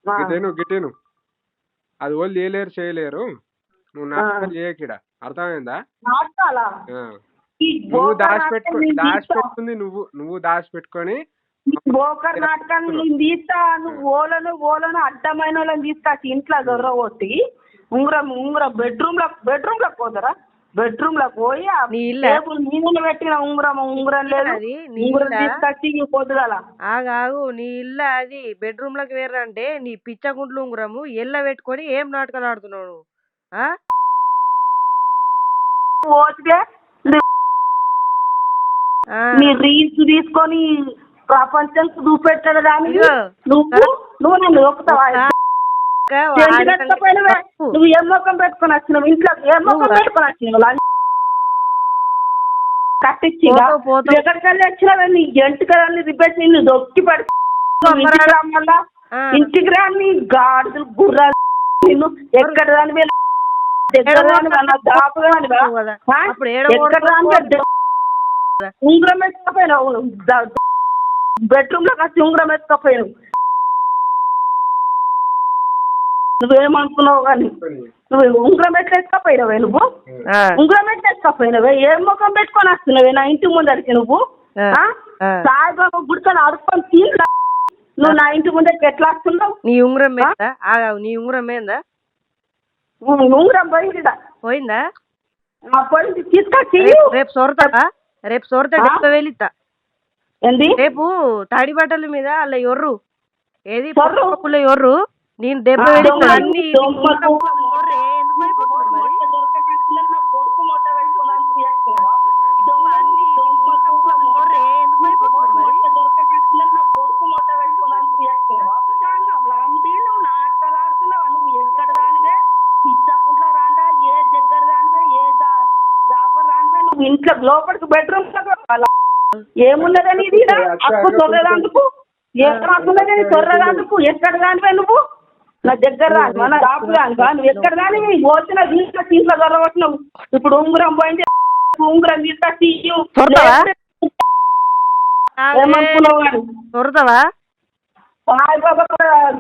గిటేను అది వాళ్ళు చేయలేరు నువ్వు నాటకాలు చేయకిడ అర్థమైందా? నువ్వు దాచిపెట్టుకుంది నువ్వు దాచిపెట్టుకొని బోకర్ నాటకాన్ని నేను తీస్తా. నువ్వు ఓలను అడ్డమైన వాళ్ళని తీసుకొచ్చి ఇంట్లో దొరగొట్టి ఉంగరం బెడ్రూమ్ లో పోతారా? బెడ్రూమ్ లో పోయి నీళ్ళు పెట్టిన ఉంగరం లేదు తీసుకొచ్చి పొద్దుగల ఆగాగు. నీ ఇల్లు అది బెడ్రూమ్ లోకి వేరంటే నీ పిచ్చగుంట్లు ఉంగరము ఎల్ల పెట్టుకొని ఏం నాటకాలు ఆడుతున్నావు? పోతే నీ రీల్స్ తీసుకొని ప్రపంచం చూపెట్టాడు కానీ నువ్వు నన్ను ఒప్పుతావా? నువ్వు ఏం మొక్కం పెట్టుకొని వచ్చినావు? ఇంట్లో ఏం మొక్కం పెట్టుకొని వచ్చినావు? కట్టించి ఎక్కడికెళ్ళి వచ్చినావే? నీ ఎంటికల్ని రిపేట్ నిన్ను దొక్కి పడి ఇంటికి రాని గాడులు గుర్రాలు నిన్ను ఎక్కడ దాని ఎక్కడ ఉంగరం ఎత్తుకపోయినావు బెడ్రూమ్ లో వచ్చి ఉంగరం ఎత్తుకపోయావు. నువ్వేమనుకున్నావు కానీ నువ్వు ఉంగరం ఎట్లా ఎత్తుకపోయినావే? నువ్వు ఉంగరం ఎట్లా ఎత్తుకపోయినావే? ఏం ముఖం పెట్టుకొని వస్తున్నావే నా ఇంటి ముందరికి? నువ్వు సాయిబాబా గుడికొని అడుక్కొని తీరు నువ్వు నా ఇంటి ముందరికి ఎట్లా వస్తున్నావు? నీ ఉంగరం మీద నీ ఉంగరం ఏందా? ఉంగరం పోయిందా? పోయిందా? పోయింది తీసుకొచ్చి రేపు సొరతా డెబ్బ వెళితా ఏంది రేపు తాడి బట్టల మీద అలా ఎర్రు ఏది ఎర్రు నేను దెబ్బ వెళితా అన్ని ఇంట్లో లోపలికి బెడ్రూమ్ ఏమున్నదని ఇది అప్పు తొర్రదాందుకు ఏమున్నదని తొర్రదాందుకు ఎక్కడ దానివే నువ్వు? నా దగ్గర రాను మన రాపు దానివా? నువ్వు ఎక్కడ దాని వచ్చిన దీంట్లో దొరకొచ్చినావు. ఇప్పుడు ఉంగరం పోయింది ఉంగరం తీసుకొచ్చి ఏమనుకున్నావు? దొరకవా?